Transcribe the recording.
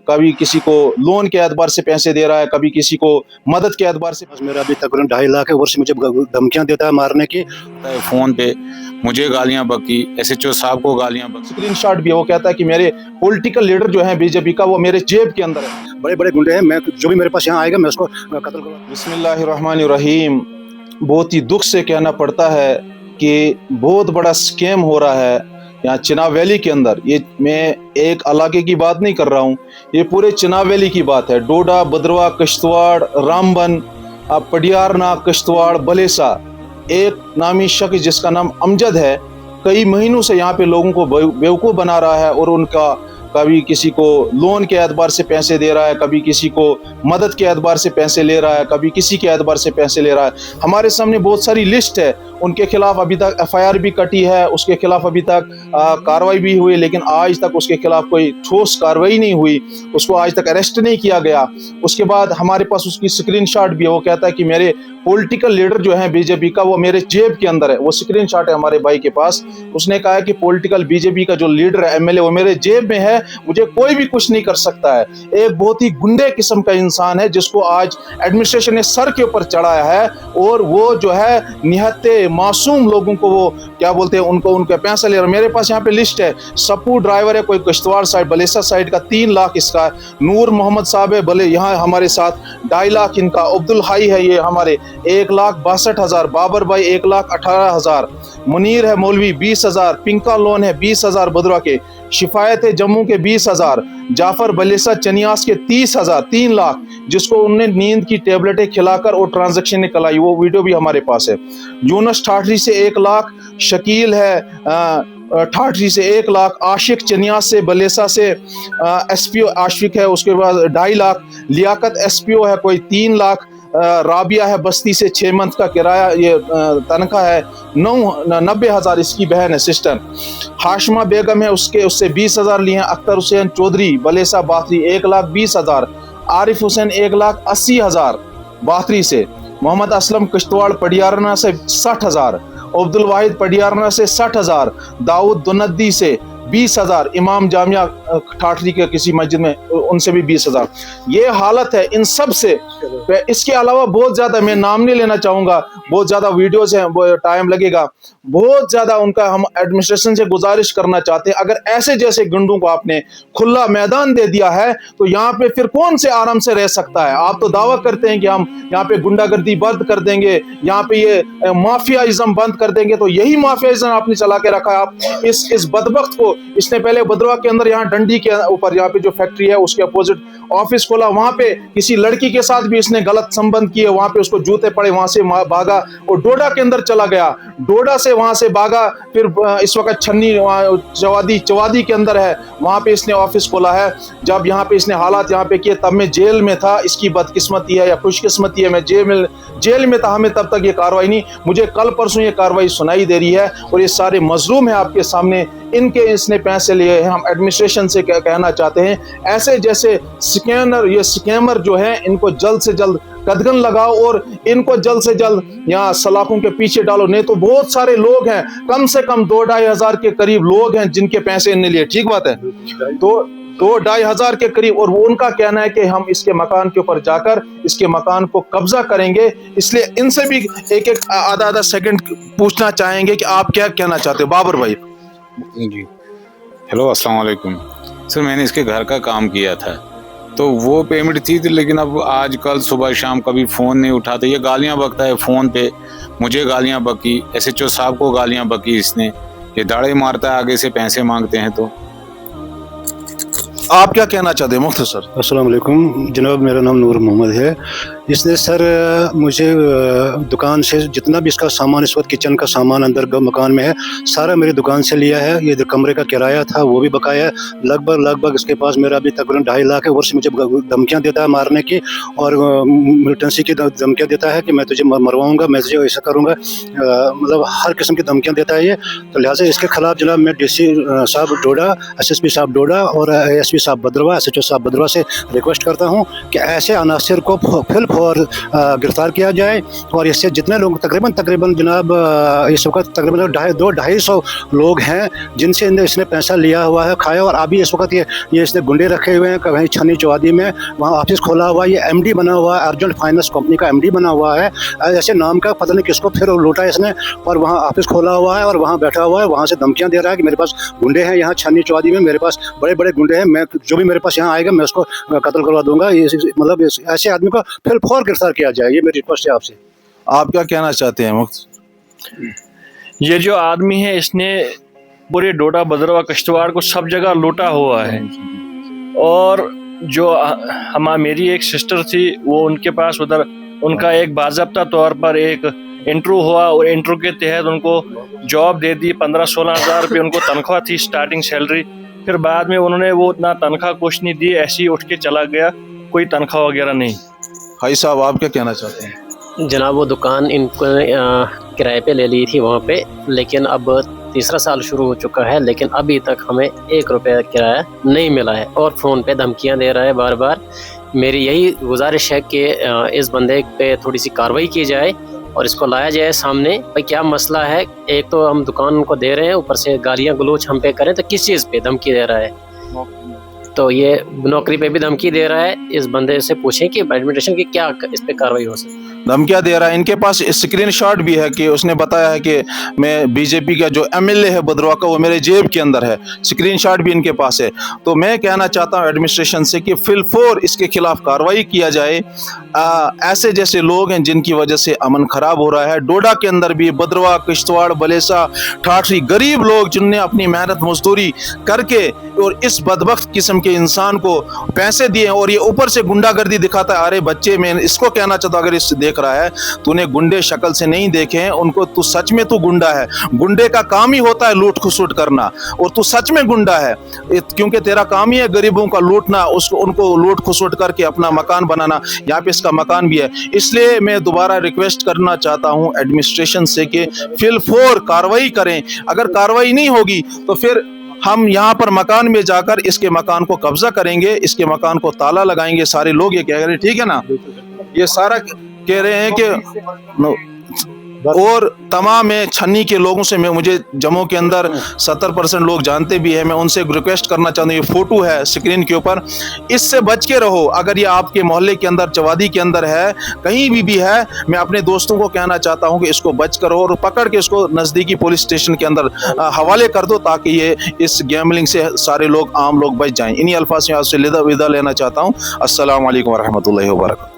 कभी किसी को लोन के एतबार से पैसे दे रहा है, कभी किसी को मदद के एतबार से। मेरा अभी तकरीबन 2.5 लाख है, वर्ष मुझे धमकियां देता है मारने की। फ़ोन पे मुझे गालियां बकी, SHO साहब को गालियां बकी। स्क्रीनशॉट भी है, वो कहता है कि मेरे पॉलिटिकल लीडर जो है बीजेपी का, वो मेरे जेब के अंदर है। बड़े बड़े गुंडे हैं, मैं जो भी मेरे पास यहाँ आएगा मैं उसको कत्ल करूँगा। बिस्मिल्लाहिर्रहमानिर्रहीम। बहुत ही दुख से कहना पड़ता है कि बहुत बड़ा स्कैम हो रहा है यहाँ चिनाब वैली के अंदर। ये मैं एक इलाके की बात नहीं कर रहा हूँ, ये पूरे चिनाब वैली की बात है। डोडा, भद्रवा, किश्तवाड़, रामबन, पडियारना, किश्तवाड़, बलेसा। एक नामी शख्स जिसका नाम अमजद है, कई महीनों से यहाँ पे लोगों को बेवकूफ़ बना रहा है और उनका कभी किसी को लोन के एतबार से पैसे दे रहा है, कभी किसी को मदद के एतबार से पैसे ले रहा है, कभी किसी के एतबार से पैसे ले रहा है। हमारे सामने बहुत सारी लिस्ट है, उनके खिलाफ अभी तक FIR भी कटी है, उसके खिलाफ अभी तक कार्रवाई भी हुई, लेकिन आज तक उसके खिलाफ कोई ठोस कार्रवाई नहीं हुई, उसको आज तक अरेस्ट नहीं किया गया। उसके बाद हमारे पास उसकी स्क्रीनशॉट भी है, वो कहता है कि मेरे पॉलिटिकल लीडर जो है बीजेपी का, वो मेरे जेब के अंदर है। वो स्क्रीनशॉट है हमारे भाई के पास। उसने कहा है कि पॉलिटिकल बीजेपी का जो लीडर है, MLA, वो मेरे जेब में है, मुझे कोई भी कुछ नहीं कर सकता है। एक बहुत ही गुंडे किस्म का इंसान है जिसको आज एडमिनिस्ट्रेशन ने सर के ऊपर चढ़ाया है, और वो जो है निहत्ते मासूम लोगों को वो क्या बोलते हैं, उनको उनका पैसा ले रहा है। मेरे पास यहाँ पे लिस्ट है, सप्पू ड्राइवर है कोई किश्तवाड़ साइड, बलेसा साइड का, 3 लाख इसका। नूर मोहम्मद साहब है भले यहाँ हमारे साथ, 2.5 लाख इनका। अब्दुल हाई है ये हमारे, 1,62,000। बाबर भाई 1,18,000। मुनीर है मौलवी 20,000। पिंका लोन है 20,000 भद्रवा के। शिफायत है जम्मू के 20,000। जाफर बलेसा चनियास के 30,000, 3 लाख, जिसको उनने नींद की टेबलेटें खिलाकर और ट्रांजैक्शन निकलाई, वो वीडियो भी हमारे पास है। यूनस ठाठरी से 1 लाख। शकील है ठाठरी से 1 लाख। आशिक चनियास से बलेसा से SPO आशिक है, उसके बाद 2.5 लाख। लियाकत SPO है कोई 3 लाख। राबिया है बस्ती से 6 मंथ का किराया, ये तनख्वाह है 90,000, इसकी बहन है, सिस्टर। हाशमा बेगम है, उससे 20,000 लिए हैं। अख्तर हुसैन चौधरी बलेसा बाथरी 1,20,000। आरिफ हुसैन 1,80,000 बाथरी से। मोहम्मद असलम किश्तवाड़ पडियारना से 60,000। अब्दुल वाहिद पडियारना से 60,000। दाऊद दुनद्दी से 20,000। इमाम जामिया ठाठरी के किसी मस्जिद में, उनसे भी 20,000। ये हालत है इन सब से। इसके अलावा बहुत ज़्यादा, मैं नाम नहीं लेना चाहूँगा, बहुत ज़्यादा वीडियोस हैं, वो टाइम लगेगा। बहुत ज़्यादा उनका हम एडमिनिस्ट्रेशन से गुजारिश करना चाहते हैं, अगर ऐसे जैसे गुंडों को आपने खुला मैदान दे दिया है तो यहाँ पे फिर कौन से आराम से रह सकता है। आप तो दावा करते हैं कि हम यहाँ पे गुंडागर्दी बंद कर देंगे, यहाँ पे ये माफियाइज्म बंद कर देंगे, तो यही माफियाइज्म आपने चला के रखा है। आप इस बदबख्त को, इसने पहले भद्रवा के अंदर यहाँ डंडी के ऊपर, यहाँ पे जो फैक्ट्री है उसके अपोजिट ऑफिस खोला, वहाँ पे किसी लड़की के साथ भी इसने गलत संबंध किए, वहाँ पे उसको जूते पड़े, वहाँ से भागा और डोडा के अंदर चला गया। डोडा से वहाँ से भागा, फिर इस वक्त छन्नी चवादी के अंदर है, वहाँ पे इसने ऑफिस खोला है। जब यहाँ पे इसने हालात यहाँ पे किए तब मैं जेल में था। इसकी बदकिस्मती है या खुशकिस्मती है, मैं जेल में था, हमें तब तक ये कार्रवाई नहीं, मुझे कल परसों ये कार्रवाई सुनाई दे रही है। और ये सारे मजलूम हैं आपके सामने, इनके इसने पैसे लिए हैं। हम एडमिनिस्ट्रेशन से कहना चाहते हैं, ऐसे जैसे ये स्कैमर जो हैं, इनको जल्द से जल्द कदगन लगाओ और इनको जल्द से जल्द यहाँ सलाखों के पीछे डालो। नहीं तो बहुत सारे लोग हैं, कम से कम 2-2.5 हज़ार के करीब लोग हैं जिनके पैसे इनने लिए। ठीक बात है, तो 2-2.5 हज़ार के करीब। और वो उनका कहना है कि हम इसके मकान के ऊपर जाकर इसके मकान को कब्जा करेंगे। इसलिए इनसे भी एक आधा सेकंड पूछना चाहेंगे कि आप क्या कहना चाहते हो। बाबर भाई जी, हेलो, अस्सलाम वालेकुम सर। मैंने इसके घर का काम किया था, तो वो पेमेंट थी, लेकिन अब आज कल सुबह शाम कभी फ़ोन नहीं उठाते। ये गालियां बकता है फ़ोन पे, मुझे गालियां बकी, SHO साहब को गालियां बकी इसने। ये दाड़े मारता है आगे से पैसे मांगते हैं। तो आप क्या कहना चाहते हैं मुख्तसर? अस्सलाम वालेकुम जनाब, मेरा नाम नूर मोहम्मद है। इसने सर मुझे दुकान से जितना भी इसका सामान, इस वक्त किचन का सामान अंदर मकान में है, सारा मेरी दुकान से लिया है। ये कमरे का किराया था वो भी बकाया है। लगभग इसके पास मेरा अभी तकरीबन 2.5 लाख है। वर्ष मुझे धमकियां देता है मारने की, और मिलिटेंसी की धमकियां देता है कि मैं तुझे मरवाऊंगा, मैं तुझे ऐसा करूंगा, मतलब हर किस्म की धमकियां देता है ये। तो लिहाजा इसके खिलाफ जनाब मैं DC साहब डोडा, SSP साहब डोडा और ASP साहब भद्रवा, SHO साहब भद्रवा से रिक्वेस्ट करता हूँ कि ऐसे अनासर को फिल फौर गिरफ्तार किया जाए। और इससे जितने लोग तकरीबन जनाब इस वक्त तकरीबन 250-250 लोग हैं जिनसे इसने पैसा लिया हुआ है, खाया। और अभी इस वक्त ये इसने गुंडे रखे हुए हैं कहीं छन्नी चौहादी में, वहाँ ऑफिस खोला हुआ है, ये एमडी बना हुआ है, अर्जेंट फाइनेंस कंपनी का एमडी बना हुआ है। ऐसे नाम का पता नहीं किसको फिर लूटा इसने, और वहाँ ऑफिस खोला हुआ है और वहाँ बैठा हुआ है, वहाँ से धमकियाँ दे रहा है कि मेरे पास गुंडे हैं यहाँ छन्नी चौहादी में, मेरे पास बड़े बड़े गुंडे हैं, मैं जो भी मेरे पास यहाँ आएगा मैं उसको कत्ल करवा दूंगा। मतलब ऐसे आदमी को फिर फौर गिरफ्तार किया जाए, ये मेरी रिक्वेस्ट है आपसे। आप क्या कहना चाहते हैं मुख्त? ये जो आदमी है इसने पूरे डोडा भद्रवाह किश्तवाड़ को सब जगह लूटा हुआ है। और जो मेरी एक सिस्टर थी वो उनके पास उधर उनका एक बाज़ाब्ता तौर पर एक इंटरव्यू हुआ और इंटरव्यू के तहत उनको जॉब दे दी। 15-16 हज़ार रुपये उनको तनख्वाह थी स्टार्टिंग सैलरी। फिर बाद में उन्होंने वो इतना तनख्वाह कुछ नहीं दी, ऐसे ही उठ के चला गया, कोई तनख्वाह वगैरह नहीं। भाई साहब आप क्या कहना चाहते हैं? जनाब वो दुकान इनको किराए पे ले ली थी वहाँ पे, लेकिन अब तीसरा साल शुरू हो चुका है, लेकिन अभी तक हमें 1 रुपया किराया नहीं मिला है और फ़ोन पे धमकियाँ दे रहा है बार बार। मेरी यही गुजारिश है कि इस बंदे पे थोड़ी सी कार्रवाई की जाए और इसको लाया जाए सामने, भाई क्या मसला है। एक तो हम दुकान को दे रहे हैं, ऊपर से गालियाँ गलोच हम पे करें तो किस चीज़ पे धमकी दे रहा है? तो ये नौकरी पे भी धमकी दे रहा है। इस बंदे से पूछें कि एडमिनिस्ट्रेशन की क्या इस पे कार्रवाई हो सकती है। धमकियाँ दे रहा है, इनके पास स्क्रीनशॉट भी है कि उसने बताया है कि मैं बीजेपी का जो एमएलए है भद्रवाह का वो मेरे जेब के अंदर है, स्क्रीनशॉट भी इनके पास है। तो मैं कहना चाहता हूँ एडमिनिस्ट्रेशन से कि फिलफौर इसके खिलाफ कार्रवाई किया जाए। ऐसे जैसे लोग हैं जिनकी वजह से अमन खराब हो रहा है। डोडा के अंदर भी, भद्रवाह, किश्तवाड़, बलेसा, ठाठरी, गरीब लोग जिनने अपनी मेहनत मजदूरी करके और इस बदबख्त किस्म के इंसान को पैसे दिए और ये ऊपर से गुंडागर्दी दिखाता है। अरे बच्चे, मैं इसको कहना चाहता हूँ, अगर इस देख रहा है, तूने गुंडे शक्ल से नहीं देखे हैं उनको, तू सच में तू गुंडा है। गुंडे का काम ही होता है लूट खसुट करना और तू सच में गुंडा है, क्योंकि तेरा काम ही है गरीबों का लूटना, उसको उनको लूट खसुट करके अपना मकान बनाना। यहाँ पे इसका मकान भी है। इसलिए मैं दोबारा रिक्वेस्ट करना चाहता हूँ एडमिनिस्ट्रेशन से कि फिलफौर कार्रवाई करें। अगर कार्रवाई नहीं होगी तो फिर हम यहाँ पर मकान में जाकर इसके मकान को कब्जा करेंगे, इसके मकान को ताला लगाएंगे। सारे लोग ये कह रहे हैं, ठीक है ना, ये सारा कह रहे हैं कि और तमाम छन्नी के लोगों से मुझे जम्मू के अंदर 70% लोग जानते भी हैं। मैं उनसे रिक्वेस्ट करना चाहता हूँ, ये फोटो है स्क्रीन के ऊपर, इससे बच के रहो। अगर ये आपके मोहल्ले के अंदर, चवादी के अंदर है, कहीं भी है, मैं अपने दोस्तों को कहना चाहता हूँ कि इसको बच कर और पकड़ के इसको नज़दीकी पुलिस स्टेशन के अंदर हवाले कर दो, ताकि ये इस गैमलिंग से सारे लोग, आम लोग बच जाएं। इन्हीं अल्फाज में आपसे विदा लेना चाहता हूँ। अस्सलाम वालेकुम रहमतुल्लाहि व बरकातहू।